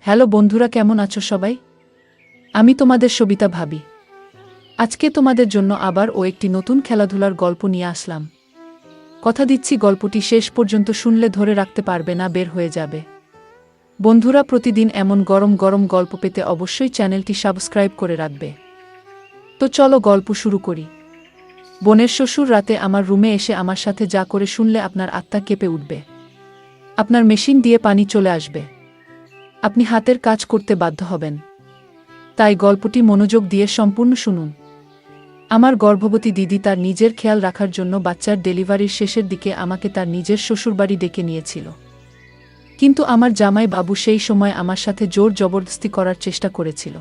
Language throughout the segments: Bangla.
হ্যালো বন্ধুরা, কেমন আছো সবাই? আমি তোমাদের সবিতা ভাবি। আজকে তোমাদের জন্য আবার একটি নতুন খেলাধুলার গল্প নিয়ে আসলাম। কথা দিচ্ছি, গল্পটি শেষ পর্যন্ত শুনলে ধরে রাখতে পারবে না, বের হয়ে যাবে। বন্ধুরা, প্রতিদিন এমন গরম গরম গল্প পেতে অবশ্যই চ্যানেলটি সাবস্ক্রাইব করে রাখবে। তো চলো গল্প শুরু করি। বোনের শ্বশুর রাতে আমার রুমে এসে আমার সাথে যা করে শুনলে আপনার আত্মা কেঁপে উঠবে। আপনার মেশিন দিয়ে পানি চলে আসবে, আপনি হাতের কাজ করতে বাধ্য হবেন। তাই গল্পটি মনোযোগ দিয়ে সম্পূর্ণ শুনুন। আমার গর্ভবতী দিদি তার নিজের খেয়াল রাখার জন্য বাচ্চার ডেলিভারির শেষের দিকে আমাকে তার নিজের শ্বশুরবাড়ি ডেকে নিয়েছিল। কিন্তু আমার জামাই বাবু সেই সময় আমার সাথে জোর জবরদস্তি করার চেষ্টা করেছিল,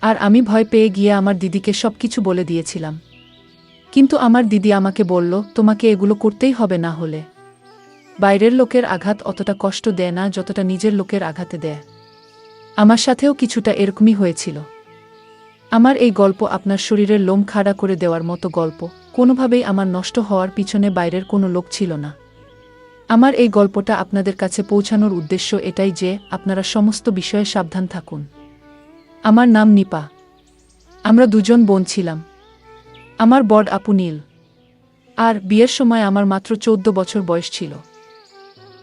আর আমি ভয় পেয়ে গিয়ে আমার দিদিকে সবকিছু বলে দিয়েছিলাম। কিন্তু আমার দিদি আমাকে বলল, তোমাকে এগুলো করতেই হবে, না হলে বাইরের লোকের আঘাত অতটা কষ্ট দেয় না যতটা নিজের লোকের আঘাতে দেয়। আমার সাথেও কিছুটা এরকমই হয়েছিল। আমার এই গল্প আপনার শরীরের লোম খাড়া করে দেওয়ার মতো গল্প। কোনোভাবেই আমার নষ্ট হওয়ার পিছনে বাইরের কোনো লোক ছিল না। আমার এই গল্পটা আপনাদের কাছে পৌঁছানোর উদ্দেশ্য এটাই যে আপনারা সমস্ত বিষয়ে সাবধান থাকুন। আমার নাম নিপা। আমরা দুজন বোন ছিলাম। আমার বড় আপু নীল, আর বিয়ের সময় আমার মাত্র 14 বছর বয়স ছিল।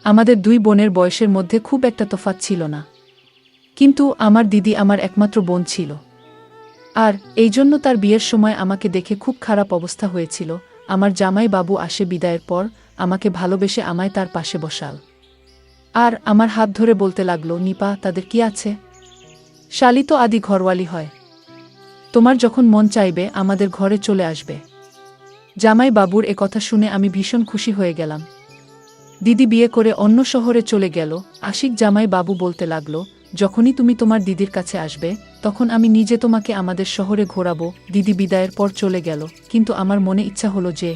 আমাদের দুই বোনের বয়সের মধ্যে খুব একটা তফাৎ ছিল না, কিন্তু আমার দিদি আমার একমাত্র বোন ছিল, আর এই জন্য তার বিয়ের সময় আমাকে দেখে খুব খারাপ অবস্থা হয়েছিল। আমার জামাই বাবু আসে বিদায়ের পর, আমাকে ভালোবেসে আমায় তার পাশে বসাল, আর আমার হাত ধরে বলতে লাগলো, নিপা, তাদের কি আছে? শালি তো আদি ঘরওয়ালি হয়, তোমার যখন মন চাইবে আমাদের ঘরে চলে আসবে। জামাই বাবুর এ কথা শুনে আমি ভীষণ খুশি হয়ে গেলাম। দিদি বিয়ে করে অন্য শহরে চলে গেল। আশিক জামাই বাবু বলতে লাগলো, যখনই তুমি তোমার দিদির কাছে আসবে তখন আমি নিজে তোমাকে আমাদের শহরে ঘোরাবো। দিদি বিদায়ের পর চলে গেল, কিন্তু আমার মনে ইচ্ছা হলো যে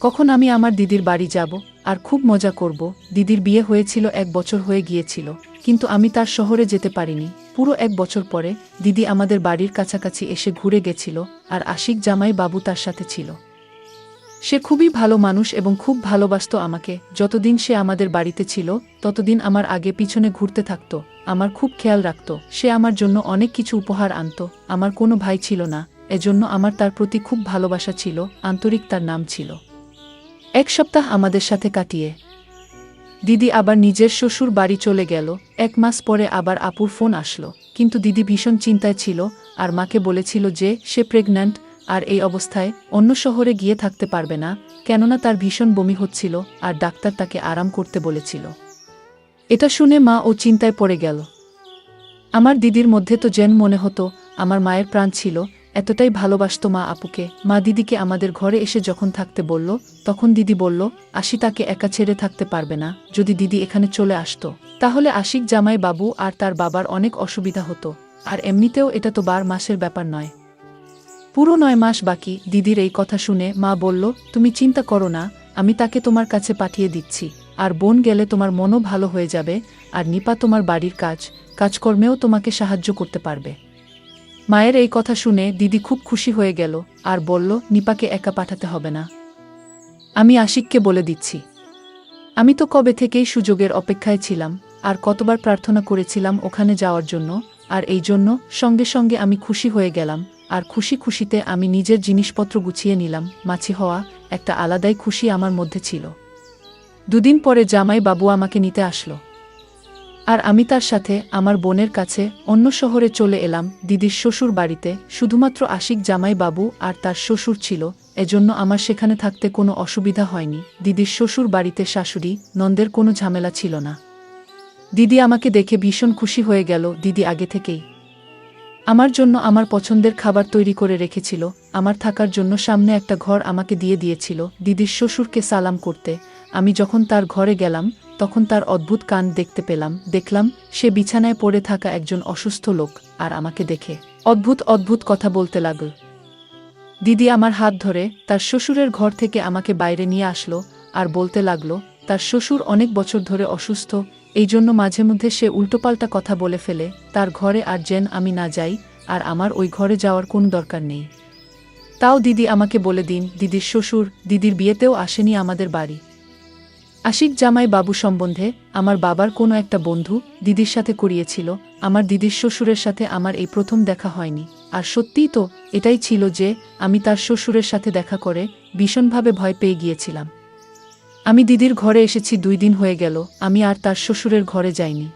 কখন আমি আমার দিদির বাড়ি যাব আর খুব মজা করব। দিদির বিয়ে হয়েছিল 1 বছর হয়ে গিয়েছিল, কিন্তু আমি তার শহরে যেতে পারিনি। পুরো 1 বছর পরে দিদি আমাদের বাড়ির কাছাকাছি এসে ঘুরে গেছিল, আর আশিক জামাই বাবু তার সাথে ছিল। সে খুবই ভালো মানুষ এবং খুব ভালোবাসতো আমাকে। যতদিন সে আমাদের বাড়িতে ছিল ততদিন আমার আগে পিছনে ঘুরতে থাকতো, আমার খুব খেয়াল রাখত। সে আমার জন্য অনেক কিছু উপহার আনত। আমার কোনো ভাই ছিল না, এজন্য আমার তার প্রতি খুব ভালোবাসা ছিল, আন্তরিক তার নাম ছিল। 1 সপ্তাহ আমাদের সাথে কাটিয়ে দিদি আবার নিজের শ্বশুর বাড়ি চলে গেল। 1 মাস পরে আবার আপুর ফোন আসলো, কিন্তু দিদি ভীষণ চিন্তায় ছিল আর মাকে বলেছিল যে সে প্রেগন্যান্ট, আর এই অবস্থায় অন্য শহরে গিয়ে থাকতে পারবে না, কেননা তার ভীষণ বমি হচ্ছিল আর ডাক্তার তাকে আরাম করতে বলেছিল। এটা শুনে মা চিন্তায় পড়ে গেল। আমার দিদির মধ্যে তো যেন মনে হতো আমার মায়ের প্রাণ ছিল, এতটাই ভালোবাসতো মা আপুকে। মা দিদিকে আমাদের ঘরে এসে যখন থাকতে বলল, তখন দিদি বলল, আশি তাকে একা ছেড়ে থাকতে পারবে না। যদি দিদি এখানে চলে আসতো তাহলে আশিক জামাই বাবু আর তার বাবার অনেক অসুবিধা হতো, আর এমনিতেও এটা তো 12 মাসের ব্যাপার নয়, পুরো 9 মাস বাকি। দিদির এই কথা শুনে মা বলল, তুমি চিন্তা করো না, আমি তাকে তোমার কাছে পাঠিয়ে দিচ্ছি, আর বোন গেলে তোমার মনও ভালো হয়ে যাবে, আর নিপা তোমার বাড়ির কাজকর্মেও তোমাকে সাহায্য করতে পারবে। মায়ের এই কথা শুনে দিদি খুব খুশি হয়ে গেল আর বলল, নিপাকে একা পাঠাতে হবে না, আমি আশিককে বলে দিচ্ছি। আমি তো কবে থেকেই সুযোগের অপেক্ষায় ছিলাম, আর কতবার প্রার্থনা করেছিলাম ওখানে যাওয়ার জন্য, আর এই জন্য সঙ্গে সঙ্গে আমি খুশি হয়ে গেলাম। আর খুশিতে আমি নিজের জিনিসপত্র গুছিয়ে নিলাম। মাছি হওয়া একটা আলাদাই খুশি আমার মধ্যে ছিল। 2 দিন পরে জামাই বাবু আমাকে নিতে আসলো, আর আমি তার সাথে আমার বোনের কাছে অন্য শহরে চলে এলাম, দিদির শ্বশুর বাড়িতে। শুধুমাত্র আশিক জামাই বাবু আর তার শ্বশুর ছিল, এজন্য আমার সেখানে থাকতে কোনো অসুবিধা হয়নি। দিদির শ্বশুর বাড়িতে শাশুড়ি নন্দের কোনো ঝামেলা ছিল না। দিদি আমাকে দেখে ভীষণ খুশি হয়ে গেল। দিদি আগে থেকেই আমার জন্য আমার পছন্দের খাবার তৈরি করে রেখেছিল। আমার থাকার জন্য সামনে একটা ঘর আমাকে দিয়ে দিয়েছিল। দিদির শ্বশুরকে সালাম করতে আমি যখন তার ঘরে গেলাম, তখন তার অদ্ভুত কাণ্ড দেখতে দেখলাম সে বিছানায় পড়ে থাকা একজন অসুস্থ লোক, আর আমাকে দেখে অদ্ভুত কথা বলতে লাগল। দিদি আমার হাত ধরে তার শ্বশুরের ঘর থেকে আমাকে বাইরে নিয়ে আসলো, আর বলতে লাগলো তার শ্বশুর অনেক বছর ধরে অসুস্থ, এই জন্য মাঝে মধ্যে সে উল্টোপাল্টা কথা বলে ফেলে। তার ঘরে আর যেন আমি না যাই, আর আমার ওই ঘরে যাওয়ার কোনো দরকার নেই। তাও দিদি আমাকে বলে দিন, দিদির শ্বশুর দিদির বিয়েতেও আসেনি আমাদের বাড়ি। আশিক জামাই বাবু সম্বন্ধে আমার বাবার কোনো একটা বন্ধু দিদির সাথে করিয়েছিল। আমার দিদির শ্বশুরের সাথে আমার এই প্রথম দেখা হয়নি। আর সত্যিই তো এটাই ছিল যে আমি তার শ্বশুরের সাথে দেখা করে ভীষণভাবে ভয় পেয়ে গিয়েছিলাম। আমি দিদির ঘরে এসেছি 2 দিন হয়ে গেল, আমি আর তার শ্বশুরের ঘরে যাইনি।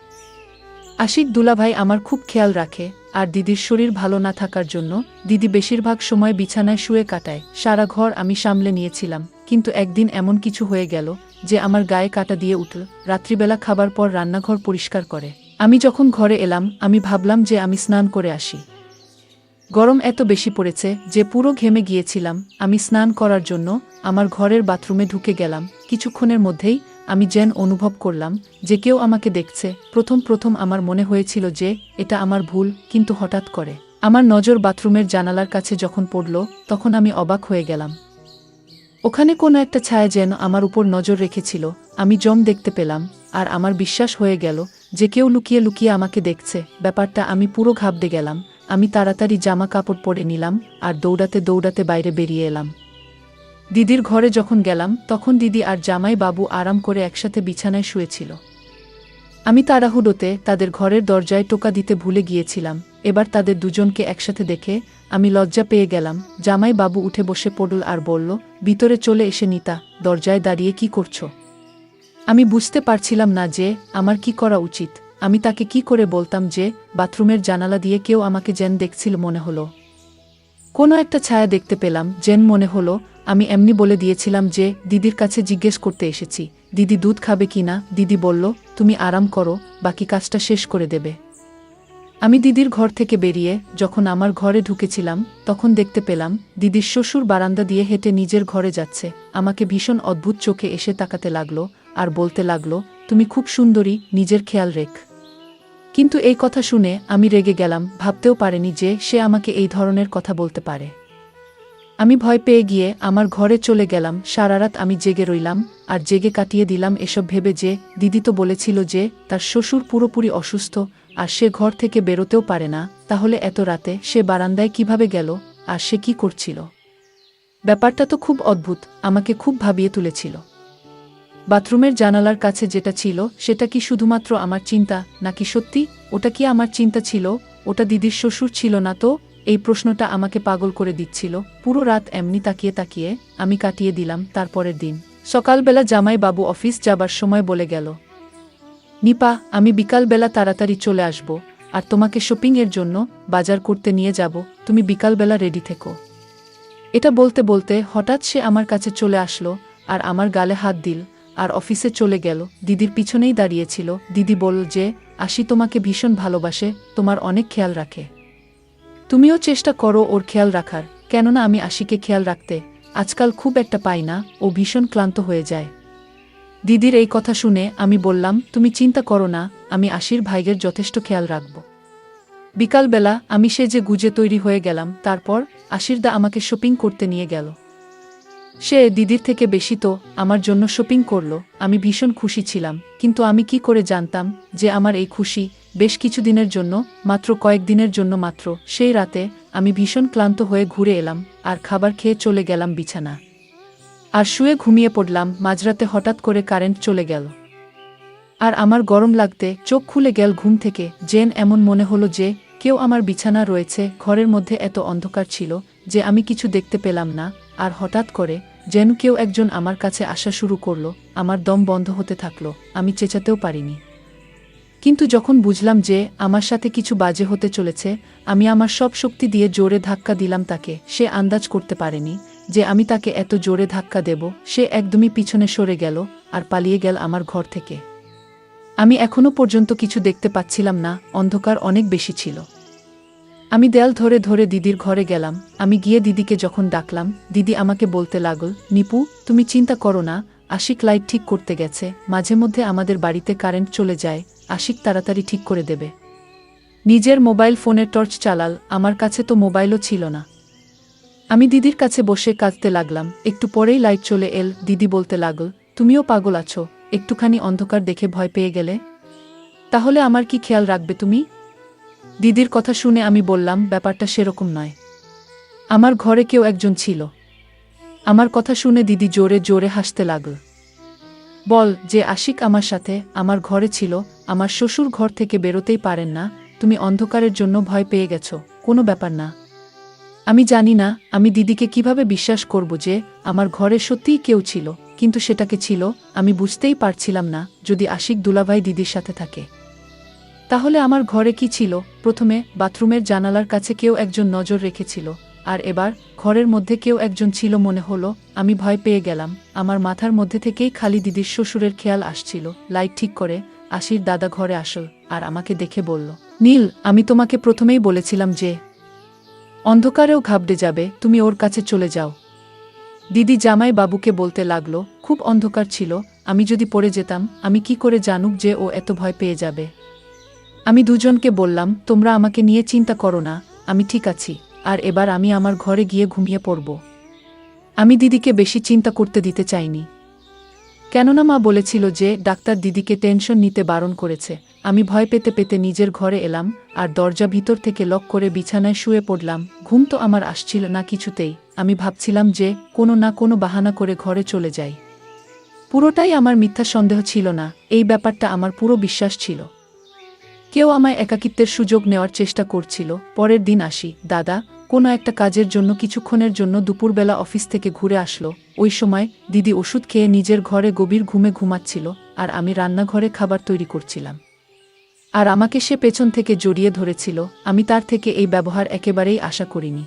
আশিক দুলাভাই আমার খুব খেয়াল রাখে, আর দিদির শরীর ভালো না থাকার জন্য দিদি বেশিরভাগ সময় বিছানায় শুয়ে কাটায়। সারা ঘর আমি সামলে নিয়েছিলাম, কিন্তু একদিন এমন কিছু হয়ে গেল যে আমার গায়ে কাটা দিয়ে উঠল। রাত্রিবেলা খাবার পর রান্নাঘর পরিষ্কার করে আমি যখন ঘরে এলাম, আমি ভাবলাম যে আমি স্নান করে আসি। গরম এত বেশি পড়েছে যে পুরো ঘেমে গিয়েছিলাম। আমি স্নান করার জন্য আমার ঘরের বাথরুমে ঢুকে গেলাম। কিছুক্ষণের মধ্যেই আমি যেন অনুভব করলাম যে কেউ আমাকে দেখছে। প্রথম আমার মনে হয়েছিল যে এটা আমার ভুল, কিন্তু হঠাৎ করে আমার নজর বাথরুমের জানালার কাছে যখন পড়ল, তখন আমি অবাক হয়ে গেলাম। ওখানে কোনো একটা ছায়া যেন আমার উপর নজর রেখেছিল। আমি জম দেখতে পেলাম, আর আমার বিশ্বাস হয়ে গেল যে কেউ লুকিয়ে লুকিয়ে আমাকে দেখছে। ব্যাপারটা আমি পুরো ঘাবড়ে গেলাম। আমি তাড়াতাড়ি জামা কাপড় পরে নিলাম আর দৌড়াতে দৌড়াতে বাইরে বেরিয়ে এলাম। দিদির ঘরে যখন গেলাম, তখন দিদি আর জামাই বাবু আরাম করে একসাথে বিছানায় শুয়েছিল। আমি তাড়াহুড়োতে তাদের ঘরের দরজায় টোকা দিতে ভুলে গিয়েছিলাম। এবার তাদের দুজনকে একসাথে দেখে আমি লজ্জা পেয়ে গেলাম। জামাই বাবু উঠে বসে পড়ল আর বলল, ভিতরে চলে এসে নিতা, দরজায় দাঁড়িয়ে কি করছো? আমি বুঝতে পারছিলাম না যে আমার কি করা উচিত। আমি তাকে কি করে বলতাম যে বাথরুমের জানালা দিয়ে কেউ আমাকে যেন দেখছিল। মনে হলো কোনো একটা ছায়া দেখতে পেলাম, যেন মনে হলো আমি এমনি বলে দিয়েছিলাম যে দিদির কাছে জিজ্ঞেস করতে এসেছি দিদি দুধ খাবে কিনা। দিদি বলল, তুমি আরাম করো, বাকি কাজটা শেষ করে দেবে। আমি দিদির ঘর থেকে বেরিয়ে যখন আমার ঘরে ঢুকেছিলাম, তখন দেখতে পেলাম দিদির শ্বশুর বারান্দা দিয়ে হেঁটে নিজের ঘরে যাচ্ছে। আমাকে ভীষণ অদ্ভুত চোখে এসে তাকাতে লাগলো আর বলতে লাগলো, তুমি খুব সুন্দরী, নিজের খেয়াল রেখ। কিন্তু এই কথা শুনে আমি রেগে গেলাম। ভাবতেও পারিনি যে সে আমাকে এই ধরনের কথা বলতে পারে। আমি ভয় পেয়ে গিয়ে আমার ঘরে চলে গেলাম। সারা রাত আমি জেগে রইলাম আর জেগে কাটিয়ে দিলাম এসব ভেবে যে দিদি তো বলেছিল যে তার শ্বশুর পুরোপুরি অসুস্থ আর সে ঘর থেকে বেরোতেও পারে না। তাহলে এত রাতে সে বারান্দায় কিভাবে গেল আর সে কি করছিল? ব্যাপারটা তো খুব অদ্ভুত, আমাকে খুব ভাবিয়ে তুলেছিল। বাথরুমের জানালার কাছে যেটা ছিল সেটা কি শুধুমাত্র আমার চিন্তা, নাকি সত্যি ওটা কি আমার চিন্তা ছিল? ওটা দিদির শ্বশুর ছিল না তো? এই প্রশ্নটা আমাকে পাগল করে দিচ্ছিল। পুরো রাত এমনি তাকিয়ে তাকিয়ে আমি কাটিয়ে দিলাম। তারপরের দিন সকালবেলা জামাই বাবু অফিস যাবার সময় বলে গেল, নিপা, আমি বিকালবেলা তাড়াতাড়ি চলে আসব আর তোমাকে শপিংয়ের জন্য বাজার করতে নিয়ে যাব, তুমি বিকালবেলা রেডি থেকো। এটা বলতে বলতে হঠাৎ সে আমার কাছে চলে আসলো আর আমার গালে হাত দিল আর অফিসে চলে গেল। দিদির পিছনেই দাঁড়িয়েছিল। দিদি বলল যে আশি তোমাকে ভীষণ ভালোবাসে, তোমার অনেক খেয়াল রাখে, তুমিও চেষ্টা করো ওর খেয়াল রাখার। কেননা আমি আশিকে খেয়াল রাখতে আজকাল খুব একটা পাই না, ও ভীষণ ক্লান্ত হয়ে যায়। দিদির এই কথা শুনে আমি বললাম, তুমি চিন্তা করো না, আমি আশির ভাইয়ের যথেষ্ট খেয়াল রাখব। বিকালবেলা আমি সেজে গুজে তৈরি হয়ে গেলাম। তারপর আশিরদা আমাকে শপিং করতে নিয়ে গেল। সে দিদির থেকে বেশি তো আমার জন্য শপিং করলো। আমি ভীষণ খুশি ছিলাম, কিন্তু আমি কি করে জানতাম যে আমার এই খুশি বেশ কিছুদিনের জন্য, মাত্র কয়েকদিনের জন্য মাত্র। সেই রাতে আমি ভীষণ ক্লান্ত হয়ে ঘুরে এলাম আর খাবার খেয়ে চলে গেলাম বিছানা আর শুয়ে ঘুমিয়ে পড়লাম। মাঝরাতে হঠাৎ করে কারেন্ট চলে গেল আর আমার গরম লাগতে চোখ খুলে গেল ঘুম থেকে। যেন এমন মনে হলো যে কেউ আমার বিছানা রয়েছে। ঘরের মধ্যে এত অন্ধকার ছিল যে আমি কিছু দেখতে পেলাম না। আর হঠাৎ করে যেন কেউ একজন আমার কাছে আসা শুরু করলো। আমার দম বন্ধ হতে থাকলো, আমি চেঁচাতেও পারিনি। কিন্তু যখন বুঝলাম যে আমার সাথে কিছু বাজে হতে চলেছে, আমি আমার সব শক্তি দিয়ে জোরে ধাক্কা দিলাম তাকে। সে আন্দাজ করতে পারেনি যে আমি তাকে এত জোরে ধাক্কা দেব। সে একদমই পিছনে সরে গেল আর পালিয়ে গেল আমার ঘর থেকে। আমি এখনো পর্যন্ত কিছু দেখতে পাচ্ছিলাম না, অন্ধকার অনেক বেশি ছিল। আমি দেয়াল ধরে ধরে দিদির ঘরে গেলাম। আমি গিয়ে দিদিকে যখন ডাকলাম, দিদি আমাকে বলতে লাগল, নিপু, তুমি চিন্তা করো না, আশিক লাইট ঠিক করতে গেছে। মাঝে মধ্যে আমাদের বাড়িতে কারেন্ট চলে যায়, আশিক তাড়াতাড়ি ঠিক করে দেবে। নিজের মোবাইল ফোনের টর্চ চালাল, আমার কাছে তো মোবাইলও ছিল না। আমি দিদির কাছে বসে কাঁদতে লাগলাম। একটু পরেই লাইট চলে এল। দিদি বলতে লাগল, তুমিও পাগল আছো, একটুখানি অন্ধকার দেখে ভয় পেয়ে গেলে? তাহলে আমার কি খেয়াল রাখবে তুমি? দিদির কথা শুনে আমি বললাম, ব্যাপারটা সেরকম নয়, আমার ঘরে কেউ একজন ছিল। আমার কথা শুনে দিদি জোরে জোরে হাসতে লাগল। বল যে আশিক আমার সাথে আমার ঘরে ছিল, আমার শ্বশুর ঘর থেকে বেরোতেই পারেন না, তুমি অন্ধকারের জন্য ভয় পেয়ে গেছ, কোনো ব্যাপার না। আমি জানি না আমি দিদিকে কিভাবে বিশ্বাস করব যে আমার ঘরে সত্যিই কেউ ছিল, কিন্তু সেটাকে ছিল, আমি বুঝতেই পারছিলাম না। যদি আশিক দুলাভাই দিদির সাথে থাকে তাহলে আমার ঘরে কি ছিল? প্রথমে বাথরুমের জানালার কাছে কেউ একজন নজর রেখেছিল, আর এবার ঘরের মধ্যে কেউ একজন ছিল মনে হলো। আমি ভয় পেয়ে গেলাম। আমার মাথার মধ্যে থেকেই খালি দিদির শ্বশুরের খেয়াল আসছিল। লাইট ঠিক করে আশির দাদা ঘরে আসল আর আমাকে দেখে বলল, নীল, আমি তোমাকে প্রথমেই বলেছিলাম যে অন্ধকারেও ঘাবড়ে যাবে, তুমি ওর কাছে চলে যাও। দিদি জামাই বাবুকে বলতে লাগলো, খুব অন্ধকার ছিল, আমি যদি পড়ে যেতাম, আমি কি করে জানুক যে ও এত ভয় পেয়ে যাবে। আমি দুজনকে বললাম, তোমরা আমাকে নিয়ে চিন্তা করো না, আমি ঠিক আছি, আর এবার আমি আমার ঘরে গিয়ে ঘুমিয়ে পড়ব। আমি দিদিকে বেশি চিন্তা করতে দিতে চাইনি, কেননা মা বলেছিল যে ডাক্তার দিদিকে টেনশন নিতে বারণ করেছে। আমি ভয় পেতে পেতে নিজের ঘরে এলাম আর দরজা ভিতর থেকে লক করে বিছানায় শুয়ে পড়লাম। ঘুম তো আমার আসছিল না কিছুতেই। আমি ভাবছিলাম যে কোনো না কোনো বাহানা করে ঘরে চলে যাই। পুরোটাই আমার মিথ্যা সন্দেহ ছিল না, এই ব্যাপারটা আমার পুরো বিশ্বাস ছিল। কেউ আমায় একাকিত্বের সুযোগ নেওয়ার চেষ্টা করছিল। পরের দিন আসি দাদা কোনো একটা কাজের জন্য কিছুক্ষণের জন্য দুপুরবেলা অফিস থেকে ঘুরে আসলো। ওই সময় দিদি ওষুধ খেয়ে নিজের ঘরে গভীর ঘুমে ঘুমাচ্ছিল, আর আমি রান্নাঘরে খাবার তৈরি করছিলাম। আর আমাকে সে পেছন থেকে জড়িয়ে ধরেছিল। আমি তার থেকে এই ব্যবহার একেবারেই আশা করিনি।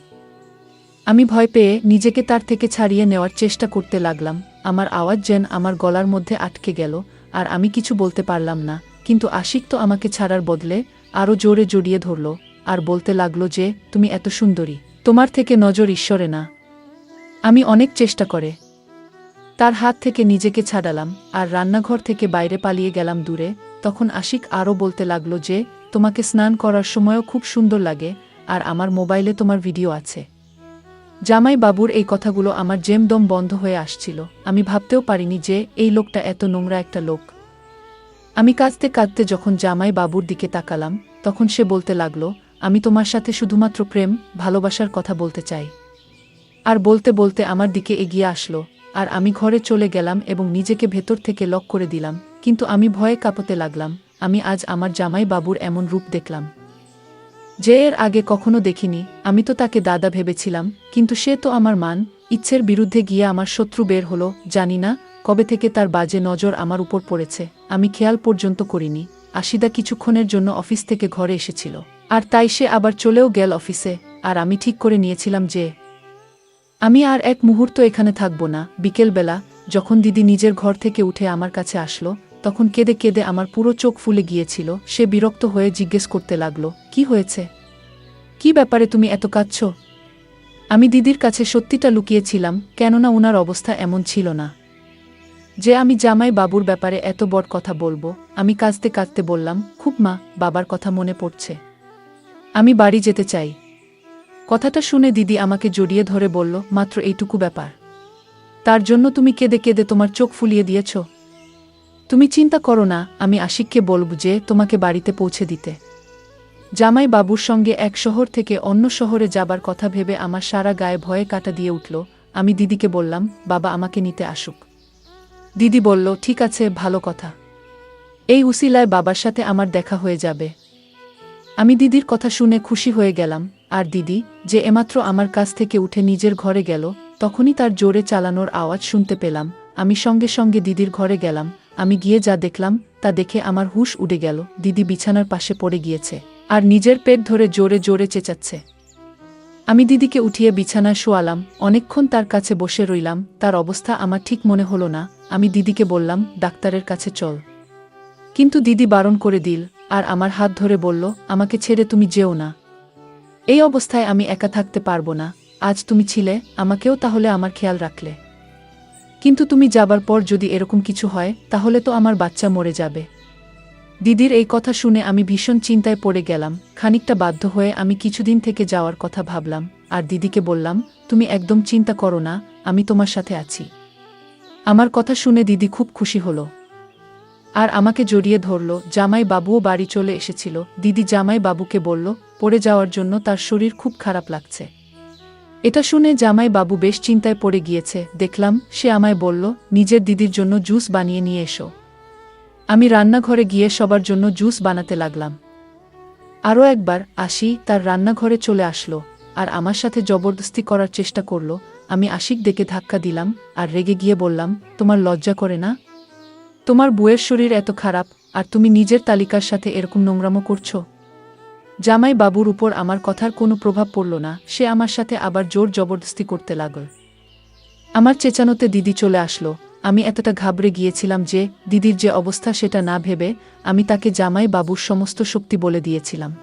আমি ভয় পেয়ে নিজেকে তার থেকে ছাড়িয়ে নেওয়ার চেষ্টা করতে লাগলাম। আমার আওয়াজ যেন আমার গলার মধ্যে আটকে গেল, আর আমি কিছু বলতে পারলাম না। কিন্তু আশিক তো আমাকে ছাড়ার বদলে আরও জোরে জড়িয়ে ধরল আর বলতে লাগলো যে তুমি এত সুন্দরী, তোমার থেকে নজর ঈশ্বরে না। আমি অনেক চেষ্টা করে তার হাত থেকে নিজেকে ছাড়ালাম আর রান্নাঘর থেকে বাইরে পালিয়ে গেলাম দূরে। তখন আশিক আরও বলতে লাগলো যে তোমাকে স্নান করার সময়ও খুব সুন্দর লাগে, আর আমার মোবাইলে তোমার ভিডিও আছে। জামাই বাবুর এই কথাগুলো আমার জেমদম বন্ধ হয়ে আসছিল। আমি ভাবতেও পারিনি যে এই লোকটা এত নোংরা একটা লোক। আমি কাঁদতে কাঁদতে যখন জামাই বাবুর দিকে তাকালাম, তখন সে বলতে লাগলো, আমি তোমার সাথে শুধুমাত্র প্রেম ভালোবাসার কথা বলতে চাই। আর বলতে বলতে আমার দিকে এগিয়ে আসলো, আর আমি ঘরে চলে গেলাম এবং নিজেকে ভেতর থেকে লক করে দিলাম। কিন্তু আমি ভয়ে কাঁপতে লাগলাম। আমি আজ আমার জামাই বাবুর এমন রূপ দেখলাম যে এর আগে কখনো দেখিনি। আমি তো তাকে দাদা ভেবেছিলাম, কিন্তু সে তো আমার মান ইচ্ছের বিরুদ্ধে গিয়ে আমার শত্রু বের হলো। জানি না কবে থেকে তার বাজে নজর আমার উপর পড়েছে, আমি খেয়াল পর্যন্ত করিনি। আশিদা কিছুক্ষণের জন্য অফিস থেকে ঘরে এসেছিল, আর তাই সে আবার চলেও গেল অফিসে। আর আমি ঠিক করে নিয়েছিলাম যে আমি আর এক মুহূর্ত এখানে থাকব না। বিকেলবেলা যখন দিদি নিজের ঘর থেকে উঠে আমার কাছে আসলো, তখন কেঁদে কেঁদে আমার পুরো চোখ ফুলে গিয়েছিল। সে বিরক্ত হয়ে জিজ্ঞেস করতে লাগলো, কি হয়েছে? কি ব্যাপারে তুমি এত কাঁদছ? আমি দিদির কাছে সত্যিটা লুকিয়েছিলাম, কেননা উনার অবস্থা এমন ছিল না যে আমি জামাই বাবুর ব্যাপারে এত বড় কথা বলবো। আমি কাঁদতে কাঁদতে বললাম, খুব মা, বাবার কথা মনে পড়ছে, আমি বাড়ি যেতে চাই। কথাটা শুনে দিদি আমাকে জড়িয়ে ধরে বলল, মাত্র এইটুকু ব্যাপার, তার জন্য তুমি কেঁদে কেঁদে তোমার চোখ ফুলিয়ে দিয়েছ? তুমি চিন্তা করো না, আমি আশিককে বলব যে তোমাকে বাড়িতে পৌঁছে দিতে। জামাই বাবুর সঙ্গে এক শহর থেকে অন্য শহরে যাবার কথা ভেবে আমার সারা গায়ে ভয়ে কাটা দিয়ে উঠল। আমি দিদিকে বললাম, বাবা আমাকে নিতে আসুক। দিদি বলল, ঠিক আছে, ভালো কথা, এই উসিলায় বাবার সাথে আমার দেখা হয়ে যাবে। আমি দিদির কথা শুনে খুশি হয়ে গেলাম। আর দিদি যে এমাত্র আমার কাছ থেকে উঠে নিজের ঘরে গেল, তখনই তার জোরে চালানোর আওয়াজ শুনতে পেলাম। আমি সঙ্গে সঙ্গে দিদির ঘরে গেলাম। আমি গিয়ে যা দেখলাম তা দেখে আমার হুঁশ উড়ে গেল। দিদি বিছানার পাশে পড়ে গিয়েছে আর নিজের পেট ধরে জোরে জোরে চেঁচাচ্ছে। আমি দিদিকে উঠিয়ে বিছানায় শোয়ালাম। অনেকক্ষণ তার কাছে বসে রইলাম। তার অবস্থা আমার ঠিক মনে হলো না। আমি দিদিকে বললাম, ডাক্তারের কাছে চল। কিন্তু দিদি বারণ করে দিল আর আমার হাত ধরে বলল, আমাকে ছেড়ে তুমি যেও না, এই অবস্থায় আমি একা থাকতে পারবো না। আজ তুমি ছিলে, আমাকেও তাহলে আমার খেয়াল রাখলে, কিন্তু তুমি যাবার পর যদি এরকম কিছু হয় তাহলে তো আমার বাচ্চা মরে যাবে। দিদির এই কথা শুনে আমি ভীষণ চিন্তায় পড়ে গেলাম। খানিকটা বাধ্য হয়ে আমি কিছুদিন থেকে যাওয়ার কথা ভাবলাম আর দিদিকে বললাম, তুমি একদম চিন্তা করো না, আমি তোমার সাথে আছি। আমার কথা শুনে দিদি খুব খুশি হলো আর আমাকে জড়িয়ে ধরল। জামাই বাবুও বাড়ি চলে এসেছিল। দিদি জামাই বাবুকে বলল, পড়ে যাওয়ার জন্য তার শরীর খুব খারাপ লাগছে, এটা শুনে জামাই বাবু বেশ চিন্তায় পড়ে গিয়েছে। দেখলাম সে আমায় বলল, নিজের দিদির জন্য জুস বানিয়ে নিয়ে এসো। আমি রান্নাঘরে গিয়ে সবার জন্য জুস বানাতে লাগলাম। আরও একবার আসি তার রান্নাঘরে চলে আসলো আর আমার সাথে জবরদস্তি করার চেষ্টা করল। আমি আশিক ডেকে ধাক্কা দিলাম আর রেগে গিয়ে বললাম, তোমার লজ্জা করে না? তোমার বউয়ের শরীর এত খারাপ আর তুমি নিজের তালিকার সাথে এরকম নোংরামো করছো? জামাই বাবুর উপর আমার কথার কোনো প্রভাব পড়ল না। সে আমার সাথে আবার জোর জবরদস্তি করতে লাগল। আমার চেঁচানোতে দিদি চলে আসলো। আমি এতটা ঘাবড়ে গিয়েছিলাম যে দিদির যে অবস্থা সেটা না ভেবে আমি তাকে জামাই বাবুর সমস্ত শক্তি বলে দিয়েছিলাম।